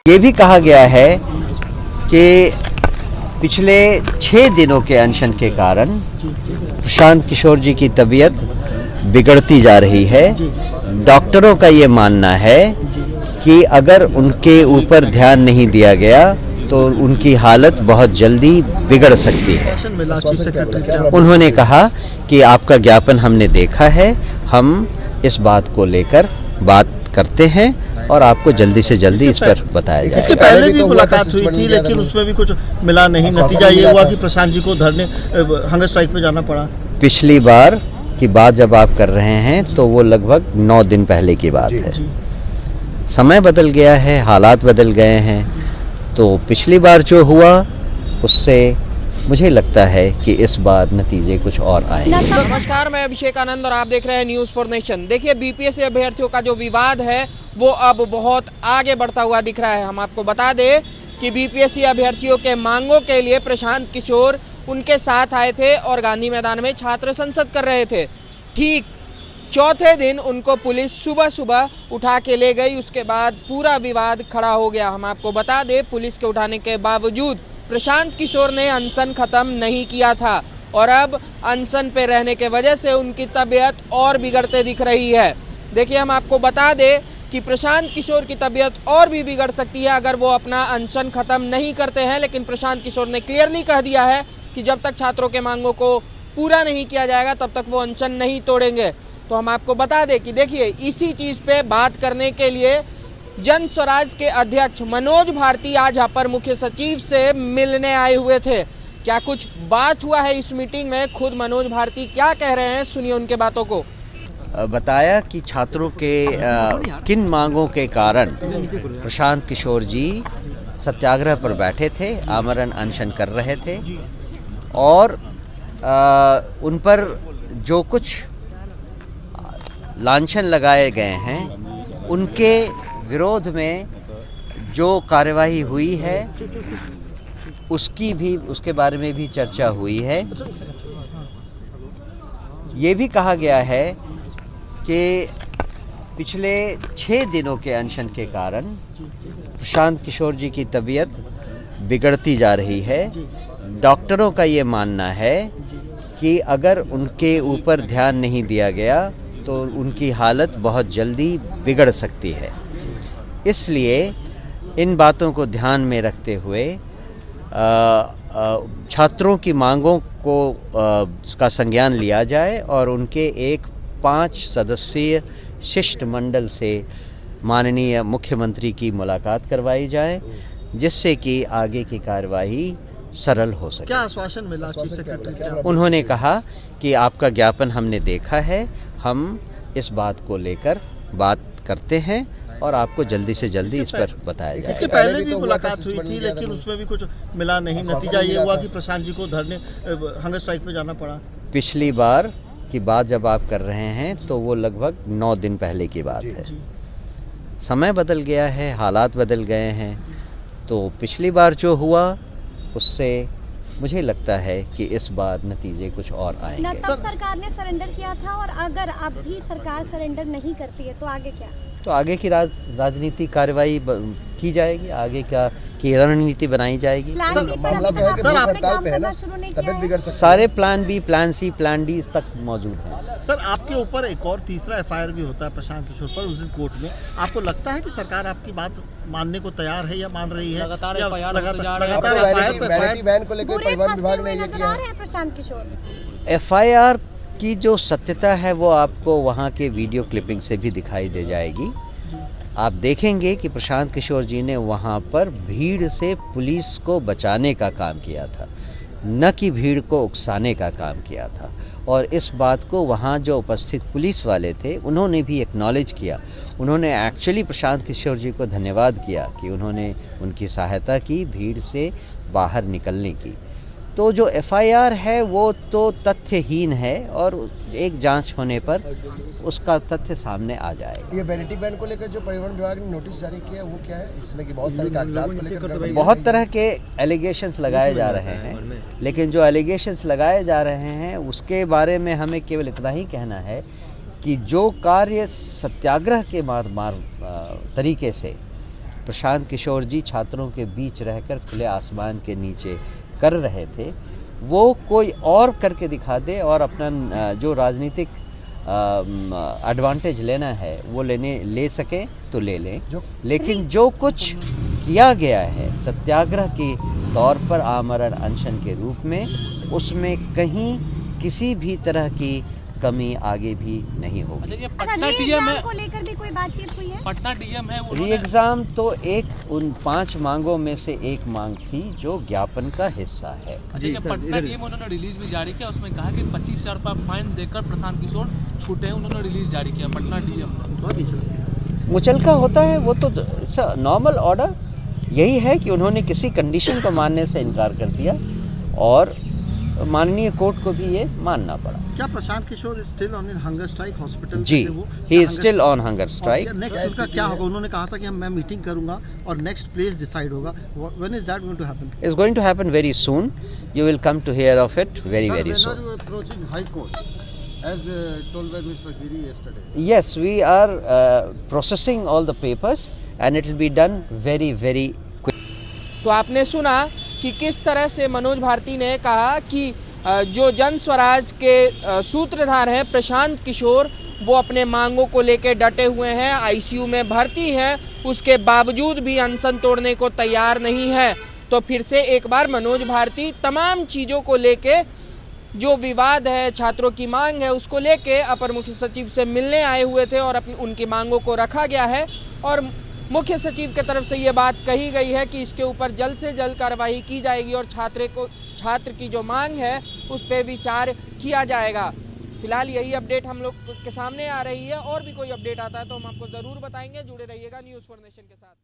ये भी कहा गया है कि पिछले 6 दिनों के अनशन के कारण प्रशांत किशोर जी की तबीयत बिगड़ती जा रही है। डॉक्टरों का ये मानना है कि अगर उनके ऊपर ध्यान नहीं दिया गया तो उनकी हालत बहुत जल्दी बिगड़ सकती है। उन्होंने कहा कि आपका ज्ञापन हमने देखा है, हम इस बात को लेकर बात करते हैं और आपको जल्दी से जल्दी इस पर बताया जाएगा। इसके पहले भी मुलाकात हुई थी लेकिन उसमें भी कुछ मिला नहीं। नतीजा ये हुआ कि प्रशांत जी को हंगर स्ट्राइक पे जाना पड़ा। पिछली बार की बात जब आप कर रहे हैं तो वो लगभग 9 दिन पहले की बात है। समय बदल गया है, हालात बदल गए हैं, तो पिछली बार जो हुआ उससे मुझे लगता है कि इस बार नतीजे कुछ और आएंगे। नमस्कार, मैं अभिषेक आनंद और आप देख रहे हैं न्यूज़ फॉर नेशन। देखिए, बीपीएससी अभ्यर्थियों का जो विवाद है वो अब बहुत आगे बढ़ता हुआ दिख रहा है। हम आपको बता दें कि बीपीएससी अभ्यर्थियों के मांगों के लिए प्रशांत किशोर उनके साथ आए थे और गांधी मैदान में छात्र संसद कर रहे थे। ठीक चौथे दिन उनको पुलिस सुबह सुबह उठा के ले गई। उसके बाद पूरा विवाद खड़ा हो गया। हम आपको बता दें, पुलिस के उठाने के बावजूद प्रशांत किशोर ने अनशन खत्म नहीं किया था और अब अनशन पे रहने के वजह से उनकी तबीयत और बिगड़ते दिख रही है। देखिए, हम आपको बता दें कि प्रशांत किशोर की तबीयत और भी बिगड़ सकती है अगर वो अपना अनशन खत्म नहीं करते हैं। लेकिन प्रशांत किशोर ने क्लियरली कह दिया है कि जब तक छात्रों के मांगों को पूरा नहीं किया जाएगा तब तक वो अनशन नहीं तोड़ेंगे। तो हम आपको बता दें कि देखिए, इसी चीज़ पे बात करने के लिए जन स्वराज के अध्यक्ष मनोज भारती आज अपर मुख्य सचिव से मिलने आए हुए थे। क्या कुछ बात हुआ है इस मीटिंग में, खुद मनोज भारती क्या कह रहे हैं, सुनिए उनके बातों को। बताया कि छात्रों के किन मांगों के कारण प्रशांत किशोर जी सत्याग्रह पर बैठे थे, आमरण अनशन कर रहे थे और उन पर जो कुछ लांछन लगाए गए हैं उनके विरोध में जो कार्यवाही हुई है उसके बारे में भी चर्चा हुई है। ये भी कहा गया है कि पिछले 6 दिनों के अनशन के कारण प्रशांत किशोर जी की तबीयत बिगड़ती जा रही है। डॉक्टरों का ये मानना है कि अगर उनके ऊपर ध्यान नहीं दिया गया तो उनकी हालत बहुत जल्दी बिगड़ सकती है। इसलिए इन बातों को ध्यान में रखते हुए छात्रों की मांगों को का संज्ञान लिया जाए और उनके एक 5 सदस्यीय शिष्टमंडल से माननीय मुख्यमंत्री की मुलाकात करवाई जाए, जिससे कि आगे की कार्यवाही सरल हो सके। क्या आश्वासन मिला चीफ सेक्रेटरी से? उन्होंने कहा कि आपका ज्ञापन हमने देखा है, हम इस बात को लेकर बात करते हैं और आपको जल्दी से जल्दी इस पर बताया जाएगा। इसके पहले भी मुलाकात हुई थी लेकिन उसमें भी कुछ मिला नहीं। नतीजा ये हुआ कि प्रशांत जी को हंगर स्ट्राइक पे जाना पड़ा। पिछली बार की बात जब आप कर रहे हैं तो वो लगभग 9 दिन पहले की बात है। समय बदल गया है, हालात बदल गए हैं, तो पिछली बार जो हुआ उससे मुझे लगता है कि इस बार नतीजे कुछ और आएंगे। तब सरकार ने सरेंडर किया था और अगर अब भी सरकार सरेंडर नहीं करती है तो आगे क्या? तो आगे की राजनीतिक कार्रवाई की जाएगी, आगे क्या की रणनीति बनाई जाएगी। सारे plan B, plan C, plan D तक मौजूद हैं। सर, आपके ऊपर एक और तीसरा एफआईआर भी होता है प्रशांत किशोर पर उस दिन कोर्ट में। आपको लगता है कि सरकार आपकी बात मानने को तैयार है या मान रही है? लगातार प्रशांत किशोर एफआईआर की जो सत्यता है वो आपको वहाँ के वीडियो क्लिपिंग से भी दिखाई दे जाएगी। आप देखेंगे कि प्रशांत किशोर जी ने वहाँ पर भीड़ से पुलिस को बचाने का काम किया था, न कि भीड़ को उकसाने का काम किया था। और इस बात को वहाँ जो उपस्थित पुलिस वाले थे उन्होंने भी एक्नॉलेज किया। उन्होंने एक्चुअली प्रशांत किशोर जी को धन्यवाद किया कि उन्होंने उनकी सहायता की भीड़ से बाहर निकलने की। तो जो एफआईआर है वो तो तथ्यहीन है और एक जांच होने पर उसका तथ्य सामने आ जाएगा। ये वैनिटी बैन को लेकर जो परिवहन विभाग ने नोटिस जारी किया वो क्या है? इसमें कि बहुत सारे कागजात को लेकर बहुत तरह के एलिगेशंस लगाए जा रहे हैं, लेकिन जो एलिगेशंस लगाए जा रहे हैं उसके बारे में हमें केवल इतना ही कहना है कि जो कार्य सत्याग्रह के तरीके से प्रशांत किशोर जी छात्रों के बीच रहकर खुले आसमान के नीचे कर रहे थे, वो कोई और करके दिखा दे और अपना जो राजनीतिक एडवांटेज लेना है वो ले सकें तो ले लें, लेकिन जो कुछ किया गया है सत्याग्रह के तौर पर आमरण अनशन के रूप में, उसमें कहीं किसी भी तरह की कमी आगे भी नहीं होगी। अच्छा, ये अच्छा, पटना री डीएम एग्जाम है, को लेकर भी कोई बातचीत हुई है? पटना डीएम है, री उन्होंने एग्ज़ाम तो एक उन 5 मांगों में से एक मांग थी जो ज्ञापन का हिस्सा है। अच्छा, ये पटना डीएम उन्होंने रिलीज भी जारी किया, उसमें कहा कि 25,000 रुपये फाइन देकर प्रशांत किशोर छूटे हैं, उन्होंने रिलीज जारी किया पटना डीएम। मुचलका होता है वो तो नॉर्मल ऑर्डर यही है कि उन्होंने किसी कंडीशन को मानने से इनकार कर दिया और माननीय कोर्ट को भी ये मानना पड़ा। क्या Prashant Kishore is still on hunger strike hospital? जी, he is still on hunger strike. Next उसका क्या होगा? उन्होंने कहा था कि मैं मीटिंग करूंगा और नेक्स्ट प्लेस डिसाइड होगा। When is that going to happen? It's going to happen very soon. You will come to hear of it very soon. When are you approaching High Court, as told by Mr. Giri yesterday? Yes, we are processing all the papers and it will be done very quick. तो आपने सुना कि किस तरह से मनोज भारती ने कहा कि जो जन स्वराज के सूत्रधार हैं प्रशांत किशोर, वो अपने मांगों को लेकर डटे हुए हैं, आईसीयू में भर्ती हैं, उसके बावजूद भी अनशन तोड़ने को तैयार नहीं है। तो फिर से एक बार मनोज भारती तमाम चीज़ों को लेके, जो विवाद है, छात्रों की मांग है, उसको लेके अपर मुख्य सचिव से मिलने आए हुए थे और उनकी मांगों को रखा गया है और मुख्य सचिव की तरफ से ये बात कही गई है कि इसके ऊपर जल्द से जल्द कार्रवाई की जाएगी और छात्र की जो मांग है उस पर विचार किया जाएगा। फिलहाल यही अपडेट हम लोग के सामने आ रही है, और भी कोई अपडेट आता है तो हम आपको ज़रूर बताएंगे। जुड़े रहिएगा न्यूज़ फॉर नेशन के साथ।